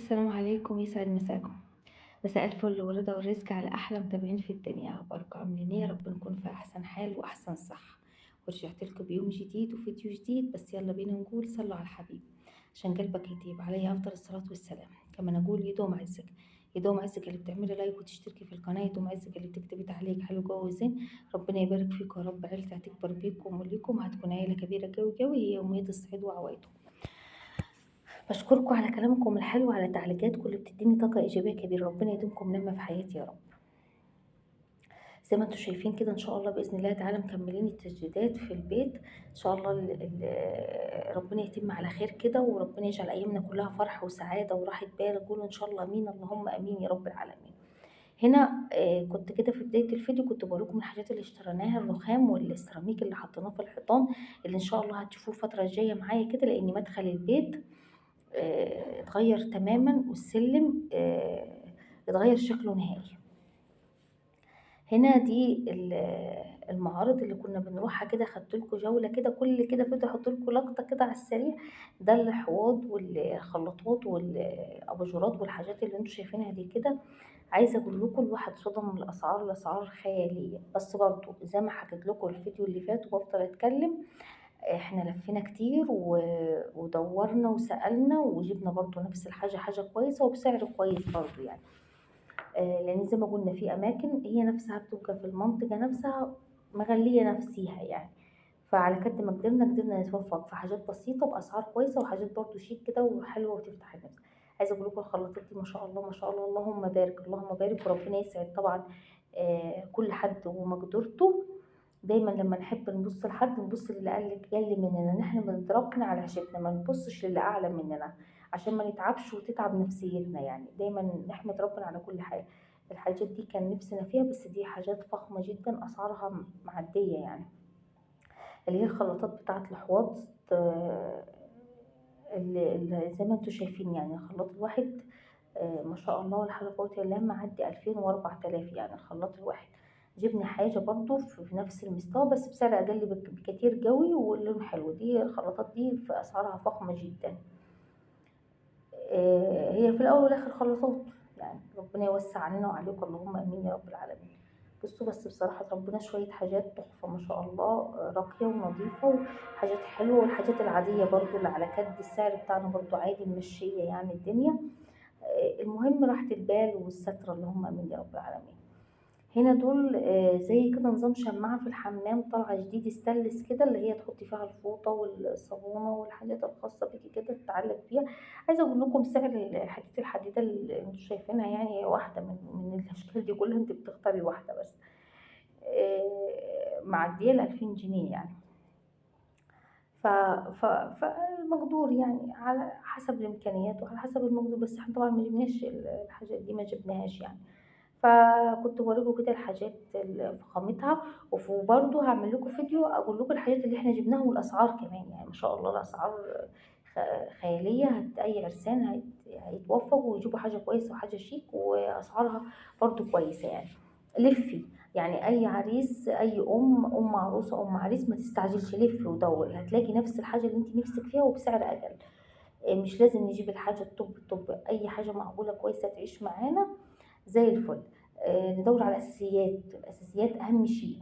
السلام عليكم، يسعد مساكم. مساء الفل والرضا والرزق على احلى متابعين في الدنيا. اخباركم عاملين ايه؟ يا رب نكون في احسن حال واحسن صحه. ورجعت لكم بيوم جديد وفيديو جديد، بس يلا بينا نقول صلوا على الحبيب عشان قلبك يطيب عليه افضل الصلاه والسلام. كما نقول يدوم عزك، يدوم عزك اللي بتعملي لايك وتشتركي في القناه، يدوم عزك اللي بتكتبي تعليق حلو جوه وزين. ربنا يبارك فيكم يا رب، عيلتي هتكبر بيكم وليكم، هتكون عيله كبيره قوي قوي، هي امنيه السعيد وعوايده. بشكركم على كلامكم الحلو، على تعليقاتكم اللي بتديني طاقة إيجابية كبيرة. ربنا يديمكم نعمة في حياتي يا رب. زي ما انتم شايفين كده، ان شاء الله باذن الله تعالى مكملين التجديدات في البيت ان شاء الله. ربنا يتم على خير كده، وربنا يجعل ايامنا كلها فرح وسعاده وراحه بال. قولوا ان شاء الله امين، اللهم امين يا رب العالمين. هنا كنت كده في بدايه الفيديو كنت بوريكم الحاجات اللي اشتريناها، الرخام والسيراميك اللي حطيناه في الحيطان، اللي ان شاء الله هتشوفوه الفتره الجايه معايا كده، لان مدخل البيت اتغير تماما، والسلم اتغير شكله نهائي. هنا دي المعارض اللي كنا بنروحها كده، خدت لكم جولة كده، كل كده فيديو احط لكم لقطة كده على السريع. ده الحواض والخلاطات والاباجورات والحاجات اللي انتم شايفينها دي كده. عايزه اقول لكم الواحد صدم من الاسعار، الاسعار خياليه، بس برضو زي ما حكيت لكم الفيديو اللي فات وبفضل اتكلم. احنا لفينا كتير ودورنا وسألنا وجبنا برضو نفس الحاجة، حاجة كويسة وبسعر كويس برضو يعني. لان زي ما قلنا في اماكن هي نفسها بتبقى في المنطقة نفسها مغلية نفسيها يعني. فعلى قد ما قدرنا نتوفق في حاجات بسيطة بأسعار كويسة، وحاجات برضو شيك كده وحلوة وتفتح النفس. عايزة اقول لكم الخلاطات دي ما شاء الله ما شاء الله، اللهم بارك اللهم بارك، وربنا يسعد طبعا كل حد ومقدرته. دايما لما نحب نبص لحد نبص للي اقل مننا، نحن بنتربنا على عيشتنا، ما نبصش للي اعلى مننا عشان ما نتعبش وتتعب نفسيتنا يعني. دايما نحمد ربنا على كل حاجه. الحاجات دي كان نفسنا فيها، بس دي حاجات فخمه جدا اسعارها معديه يعني. اللي هي الخلاطات بتاعه الحواض، آه، اللي زي ما انتم شايفين يعني الخلاط الواحد ما شاء الله ولا حول ولا قوة إلا بالله معدي 2000 و4000 يعني الخلاط الواحد. جبنا حاجة برضو في نفس المستوى بس بسعر أقل بكتير قوي واللون حلو. دي الخلاطات دي في أسعارها فخمة جدا. هي في الأول والآخر خلاطات يعني. ربنا يوسع علينا وعليكم اللهم آمين يا رب العالمين. بصوا بس بصراحة ربنا شوية حاجات تحفة ما شاء الله، راقية ونظيفة وحاجات حلوة، والحاجات العادية برضو اللي على قد السعر بتاعنا برضو عادي ممشية يعني الدنيا. المهم راحة البال والستر اللهم آمين يا رب العالمين. هنا دول زي كده نظام شماعة في الحمام طالعة جديد ستانلس كده، اللي هي تحطي فيها الفوطة والصابونة والحاجات الخاصة بيكي كده تتعلق فيها. عايزة اقول لكم سعر الحاجات الحديدة اللي انتوا شايفينها يعني هي واحدة من الاشكال دي كلها، انت بتختاري واحدة بس. معدية ال2000 جنيه يعني. ف... فالمقدور يعني على حسب الامكانيات وعلى حسب المقدور، بس احنا طبعا ما جبناش الحاجات دي، ما جبناهاش يعني. فكنت بوريكم كده الحاجات فخامتها، وبرضه هعمل لكم فيديو اقول لكم الحاجات اللي احنا جبناها والاسعار كمان يعني. ما شاء الله الاسعار خياليه. اي عرسان هيتوفقوا ويجيبوا حاجه كويسه وحاجه شيك واسعارها برضه كويسه يعني. لفي يعني اي عريس، اي ام عروسه ام عريس ما تستعجلش، لفي ودوري هتلاقي نفس الحاجه اللي انت نفسك فيها وبسعر اقل. مش لازم نجيب الحاجه الطب، اي حاجه معقوله كويسه تعيش معانا زي الفل. ندور على الاساسيات، الاساسيات اهم شيء،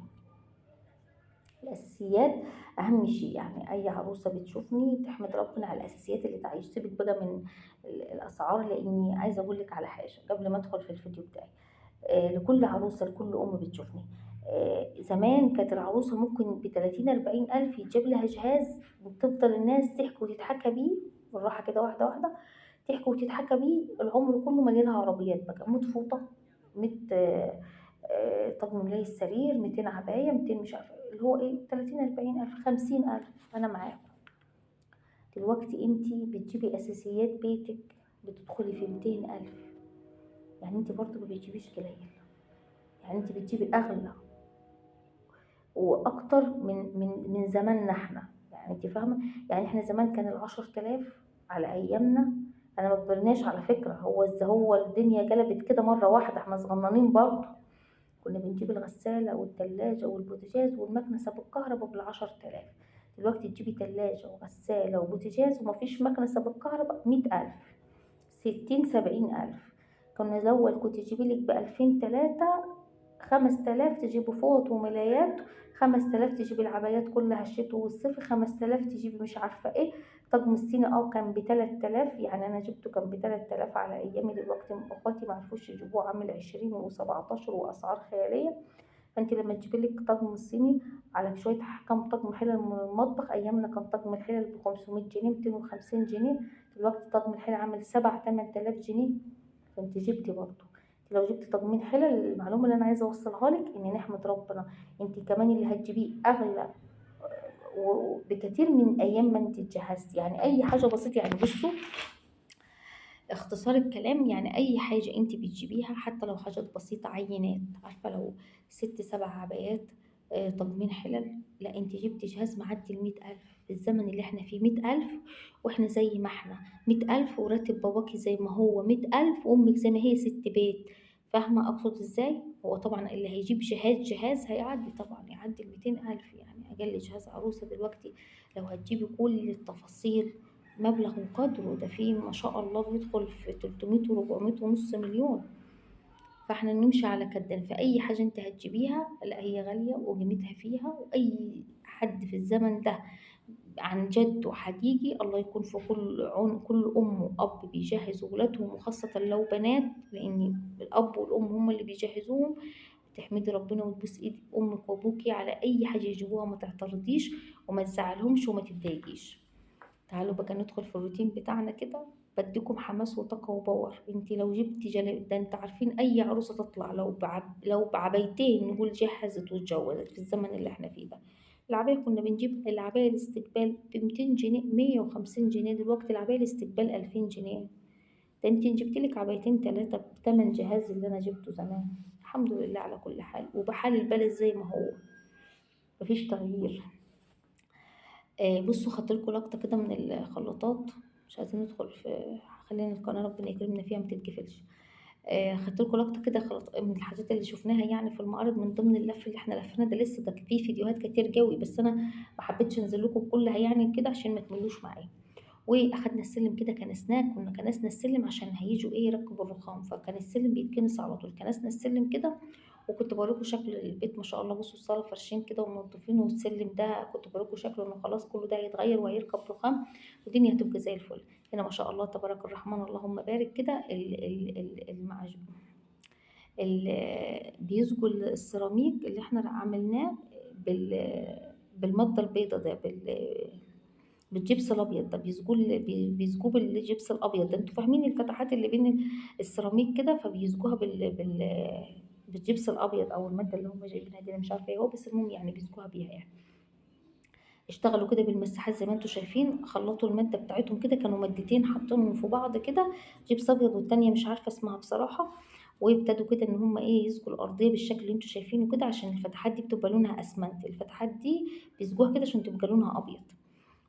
الاساسيات اهم شيء يعني. اي عروسه بتشوفني تحمد ربنا على الاساسيات اللي تعيش. سيبك بقى من الاسعار، لاني عايزه اقول لك على حاجه قبل ما ادخل في الفيديو بتاعي. لكل عروسة لكل أم بتشوفني، زمان كانت العروسة ممكن ب30 40 ألف يتجاب لها جهاز تفضل الناس تحكي وتتحكى بيه بالراحة كده، واحدة واحدة، تحكي وتتحكى بيه العمر كله. مليانها عربيات بقى، 100 فوطة، 100 طقم ملاية السرير، 200 عباية، 200 مش عارفة اللي هو ايه، 30 40 ألف 50 ألف. أنا معاكم دلوقتي انتي بتجيبي أساسيات بيتك بتدخلي في 200 ألف يعني. انتي برضه ما بتجيبيش قليل يعني، انت بتجيبي اغلى واكتر من زماننا احنا يعني. انت فاهمه يعني احنا زمان كان ال10 تلاف على ايامنا. انا ما كبرناش على فكره، هو الدنيا قلبت كده مره واحده، احنا صغننين برضه. كنا بنجيب الغساله والتلاجة والبوتاجاز والمكنسه بالكهرباء ب10 تلاف. دلوقتي تجيبي تلاجة وغسالة وبوتاجاز ومفيش مكنسة بالكهرباء 100 ألف. 60 70 ألف. كنا الأول كنت تجيبي لك ب2000 3، 5000 تجيبي فوط وملايات، 5000 تجيبي العبايات كلها الشتوي والصيفي، 5000 تجيبي مش عارفة ايه. طقم الصيني كان ب3000، يعني انا جبته كان ب3000 على ايامي. دلوقتي اخواتي معرفوش يجيبوه، عامل 20 و17 واسعار خيالية. فانت لما تجيبي لك طقم الصيني على شوية كام طقم حلل من المطبخ، ايامنا كان طقم الحلل ب500 جنيه، 250 جنيه. دلوقتي طقم الحلل عامل 7 8000 جنيه. فانت جبتي برضه، لو جبتي طقمين حلل. المعلومة اللي انا عايزة اوصلها لك ان نحمد ربنا، انت كمان اللي هتجيبيه اغلى بكتير من ايام ما انت اتجهزتي. يعني اي حاجة بسيطة، يعني بصوا اختصار الكلام، يعني اي حاجة انت بتجيبيها حتى لو حاجات بسيطة، عينات، عارفة لو 6 7 عبايات، طقمين حلل، لا انت جبتي جهاز معدي ال100 ألف في الزمن اللي احنا فيه. 100 ألف واحنا زي ما احنا، 100 ألف وراتب باباكي زي ما هو 100 ألف، وامك زي ما هي ست بيت. فاهمة أقصد ازاي؟ هو طبعا اللي هيجيب جهاز هيعدي، طبعا يعدي ال200 ألف. يعني أقل جهاز عروسة دلوقتي لو هتجيبي كل التفاصيل مبلغ وقدره، ده فيه ما شاء الله بيدخل في 300 و400 ونص مليون. فاحنا نمشي على كدن في اي حاجة انت هتجيبيها، لا هي غالية وقيمتها فيها. واي حد في الزمن ده عن جد وحقيقي الله يكون في كل عون كل ام واب بيجهز ولادهم، وخاصة لو بنات، لان الاب والام هم اللي بيجهزوهم. تحمدي ربنا وتبوس ايد امك وابوكي على اي حاجة يجيبوها، ما تعترضيش وما تزعلهمش وما تتضايقيش. تعالوا بقى ندخل في الروتين بتاعنا كده، بديكم حماس وطاقة وباور. انتي لو جبتي ده انت عارفين اي عروسة تطلع لو بعبايتين نقول جهزت واتجوزت في الزمن اللي احنا فيه ده. العباية كنا بنجيب العباية الاستقبال ب200 جنيه، 150 جنيه. دلوقتي العباية الاستقبال 2000 جنيه. ده انتي جبتلك عبايتين تلاتة بتمن جهاز اللي انا جبته زمان. الحمد لله على كل حال، وبحال البلد زي ما هو، مفيش تغيير. بصوا خدتلكوا لقطة كده من الخلاطات، مش عايزين ندخل في، خلينا القناة ربنا يكرمنا فيها متتقفلش. خدتلكوا لقطة كده من الحاجات اللي شفناها يعني في المعرض، من ضمن اللف اللي احنا لفيناه ده. لسه ده في فيديوهات كتير قوي، بس انا ما حبيتش انزل لكم كلها يعني كده عشان ما تملوش معايا. واخدنا السلم كده، كنا كنسنا السلم عشان هيجوا ايه يركبوا الرخام، فكان السلم بيتكنس على طول. كنسنا السلم كده، وكنت بوريكم شكل البيت ما شاء الله. بصوا الصاله فرشين كده ومنضفين، والسلم ده كنت بوريكم شكله انه خلاص كله ده هيتغير وهيركب رخام، والدنيا هتبقى زي الفل. هنا ما شاء الله تبارك الرحمن اللهم بارك كده. المعجون بيسقوا السيراميك اللي احنا عملناه بالمادة البيضة ده، بالجبس الابيض ده. بيسقوه بالجبس الابيض ده. انتوا فاهمين الفتحات اللي بين السيراميك كده، فبيسقوها بالجبس الابيض او الماده اللي هم جايبينها دي، انا مش عارفه ايه هو، بس المهم يعني بيسقوها بيها يعني. اشتغلوا كده بالمساحات زي ما انتوا شايفين، خلطوا الماده بتاعتهم كده، كانوا مادتين حاطينهم في بعض كده، جبس ابيض والتانيه مش عارفه اسمها بصراحه. وابتدوا كده ان هم ايه يسقوا الارضيه بالشكل اللي انتوا شايفينه كده، عشان الفتحات دي بتبقى لونها اسمنت. الفتحات دي بيسقوها كده عشان تبقى لونها ابيض.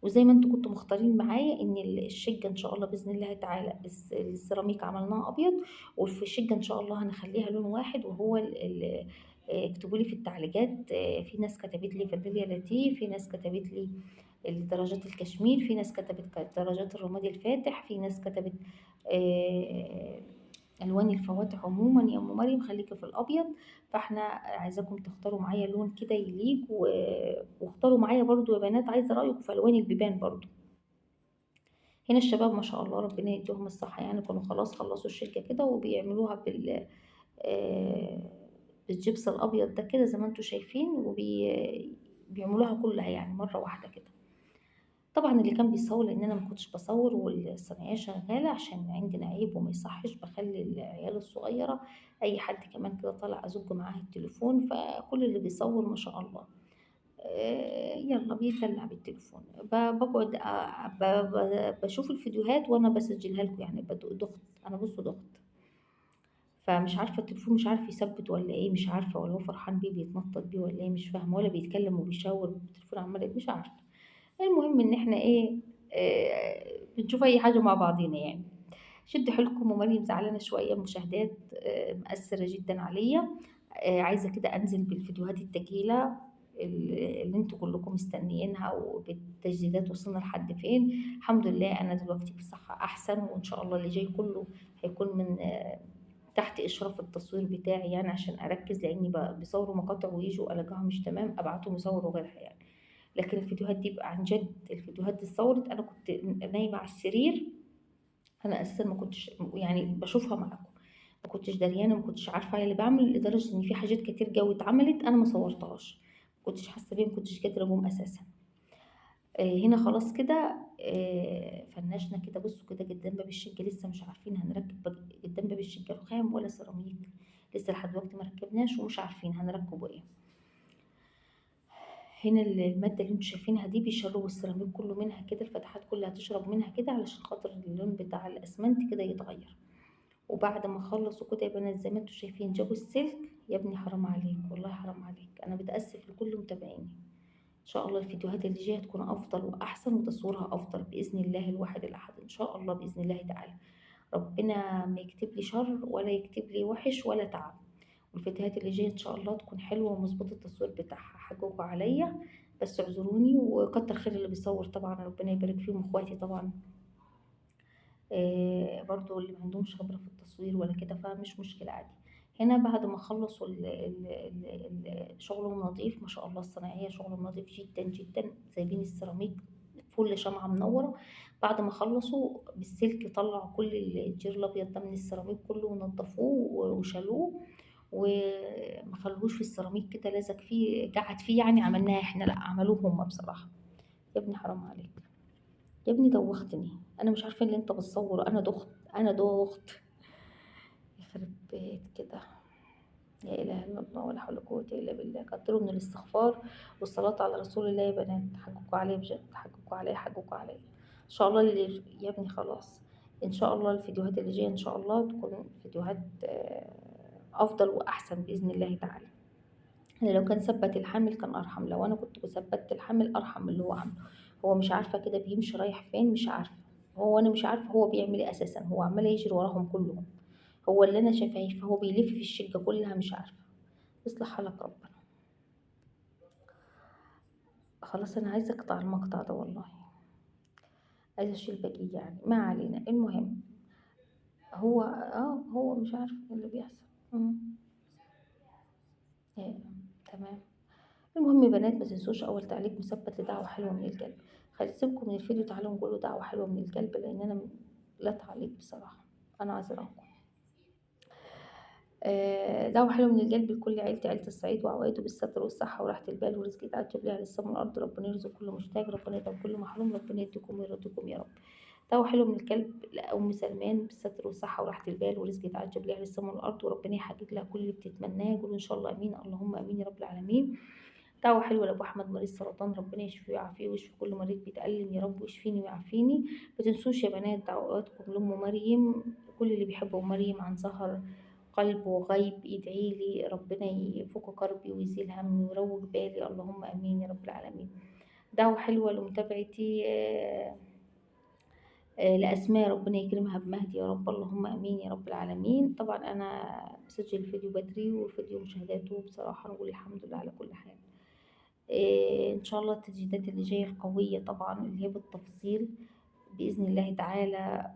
وزي ما انتوا كنتوا مختارين معايا ان الشقه ان شاء الله باذن الله تعالى السيراميك عملناها ابيض، وفي الشقه ان شاء الله هنخليها لون واحد، وهو اكتبوا لي في التعليقات. في ناس كتبت لي فانيليا لاتيه، في ناس كتبت لي درجات الكشمير، في ناس كتبت درجات الرمادي الفاتح، في ناس كتبت آه، الوان الفواتح. عموما يا ام مريم خليكي في الابيض. فاحنا عايزاكم تختاروا معايا لون كده يليق واختاروا معايا برضو يا بنات، عايزه رايكم في الوان البيبان برضو. هنا الشباب ما شاء الله ربنا يديهم الصحه، يعني كانوا خلاص خلصوا الشركه كده وبيعملوها بالجبس الابيض ده كده زي ما انتوا شايفين، بيعملوها كلها يعني مره واحده كده. طبعا اللي كان بيصور، لان انا ما كنتش بصور والصناعيه شغاله عشان عندنا عيب وما يصحش، بخلي العيال الصغيره اي حد كمان كده طالع ازج معاه التليفون، فكل اللي بيصور ما شاء الله يلا بيدلع بالتليفون. بقعد بشوف الفيديوهات وانا بسجلها لكم، يعني ضغط انا بصوا ضغط. فمش عارفه التليفون مش عارف يثبت ولا ايه، مش عارفه ولا هو فرحان بيه بيتنطط بيه ولا ايه، مش فاهمه، ولا بيتكلم وبيشاور بالتليفون عمال مش عارفه. المهم ان احنا ايه، بنشوف اي حاجه مع بعضينا يعني. شدوا حيلكم. ومريم زعلانه شويه، المشاهدات مأثره جدا عليا. عايزه كده انزل بالفيديوهات التقيله. اللي انتوا كلكم مستنيينها، وبالتجديدات وصلنا لحد فين. الحمد لله انا دلوقتي بصحة احسن، وان شاء الله اللي جاي كله هيكون من تحت اشراف التصوير بتاعي، يعني عشان اركز، لاني بيصوروا مقاطع ويجوا الاقيها مش تمام ابعتهم يصوروا غيرها يعني. لكن الفيديوهات دي بقى عن جد، الفيديوهات دي اتصورت انا كنت نايمة على السرير. انا اساسا ما كنتش يعني بشوفها معاكم، ما كنتش دريانه، ما كنتش عارفه ايه اللي بعمل، لدرجه ان في حاجات كتير جو اتعملت انا ما صورتهاش، ما كنتش حاسه بيها، ما كنتش قادره اقوم اساسا. هنا خلاص كده. فنشنا كده، بصوا كده قدام باب الشقه لسه مش عارفين هنركب قدام باب الشقه رخام ولا سيراميك، لسه لحد دلوقتي ما ركبناش ومش عارفين هنركبه ايه. هنا المادة اللي انتوا شايفينها دي بيشربوا السيراميك كله منها كده، الفتحات كلها هتشرب منها كده علشان خاطر اللون بتاع الاسمنت كده يتغير. وبعد ما خلصوا كده يا بنات زي ما انتوا شايفين جابوا السلك. يا ابني حرام عليك، والله حرام عليك، انا بتأسف لكل متابعيني. ان شاء الله الفيديوهات اللي جايه تكون افضل واحسن وتصويرها افضل باذن الله الواحد الاحد، ان شاء الله باذن الله تعالى. ربنا ما يكتب لي شر ولا يكتب لي وحش ولا تعب. والفيديوهات اللي جايه ان شاء الله تكون حلوه ومظبوط التصوير بتاعها، حقكم عليا بس اعذروني، وكتر خير اللي بيصور طبعا، ربنا يبارك فيهم اخواتي طبعا. برضو اللي ما عندهمش خبرة في التصوير ولا كده فمش مشكلة عادي. هنا بعد ما خلصوا شغلهم نظيف ما شاء الله، الصناعية شغلهم نظيف جدا جدا، سايبين السيراميك فل شمعة منورة. بعد ما خلصوا بالسلك طلعوا كل الجير الأبيض ده من السيراميك كله ونضفوه وشالوه، وما خلوهوش في السيراميك كده لازق فيه قعد فيه يعني عملناها احنا، لا عملوه هم بصراحة. يا ابني حرام عليك، يا ابني دوختني، انا مش عارفه اللي انت بتصوره، انا دخت، انا دخت. يخرب بيت كده. لا اله الا الله ولا حول ولا قوه الا بالله. كتروا من الاستغفار والصلاه على رسول الله يا بنات، حقكم عليه بجد، حقكم عليه، حقكم عليه. ان شاء الله اللي يا ابني خلاص، ان شاء الله الفيديوهات اللي جايه ان شاء الله تكون فيديوهات افضل واحسن باذن الله تعالى. يعني لو كان ثبت الحمل كان ارحم، لو انا كنت ثبتت الحمل ارحم من اللي هو عامله. هو مش عارفه كده بيمشي رايح فين، مش عارفه. هو انا مش عارفه هو بيعمل ايه اساسا، هو عمال يجري وراهم كلهم. هو اللي انا شايفاه هو بيلف في الشقه كلها، مش عارفه. يصلح حالك ربنا. خلاص انا عايزه اقطع المقطع ده والله، عايزه اشيل بقيه يعني، ما علينا. المهم هو مش عارف ايه اللي بيحصل. مم. إيه. تمام. المهم يا بنات ما تنسوش اول تعليق مثبت لدعوه حلوه من القلب. خلي سيبكم من الفيديو، تعالوا نقولوا دعوه حلوه من القلب، لان انا لا تعليق بصراحه، انا عذراكم. دعوة حلوة من القلب لكل عيلتي، عيلة الصعيد، وعوائده بالستر والصحة وراحة البال ورزق يتعجب ليها للسما والأرض. ربنا يرزق كل مشتاق، ربنا يدعم كل محروم، ربنا يديكم ويرضيكم يا رب. دعوة حلوة من القلب لأم سلمان بالستر والصحة وراحة البال ورزق يتعجب ليها للسما والأرض، وربنا يحقق لها كل اللي بتتمناه. قولوا إن شاء الله آمين، اللهم آمين يا رب العالمين. دعوة حلوة لأبو أحمد مريض سرطان، ربنا يشفيه ويعافيه ويشفي كل مريض بيتألم يا رب، ويشفيني ويعافيني. متنسوش يا بنات دعواتكم لأم مريم، كل اللي بيحبوا مريم عن ظهر قلب وغيب يدعيلي ربنا يفك كربي ويزيل همي ويروق بالي، اللهم آمين يا رب العالمين. دعوة حلوة لمتابعتي لأسماء، ربنا يكرمها بمهدي يا رب، اللهم آمين يا رب العالمين. طبعا أنا بسجل الفيديو بدري، والفيديو مشاهداته بصراحة نقول الحمد لله على كل حال. ان شاء الله التسجيلات اللي جايه القويه طبعا اللي هي بالتفصيل باذن الله تعالى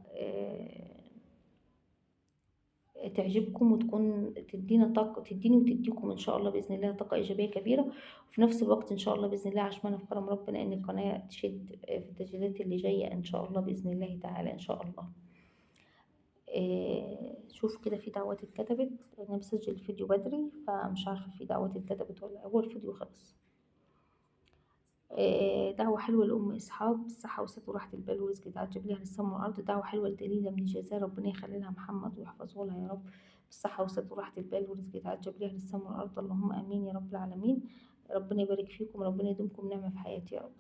تعجبكم، وتكون تدينا طاقه، تديني وتديكم ان شاء الله باذن الله طاقه ايجابيه كبيره. وفي نفس الوقت ان شاء الله باذن الله عشمان في كرم ربنا ان القناه تشد في التسجيلات اللي جايه ان شاء الله باذن الله تعالى ان شاء الله. شوف كده في دعوات اتكتبت، انا بسجل الفيديو بدري فمش عارفه في دعوات اتكتبت ولا هو الفيديو خلص. دعوة حلوة لأم إسحاق بالصحة والستر وراحة البال ورزق يتعجب ليها للسما والأرض. دعوة حلوة لدليلة من الجزائر، ربنا يخلي لها محمد ويحفظه لها يا رب بالصحة والستر وراحة البال ورزق يتعجب ليها للسما والأرض، اللهم آمين يا رب العالمين. ربنا يبارك فيكم، ربنا يديمكم نعمة في حياتي يا رب.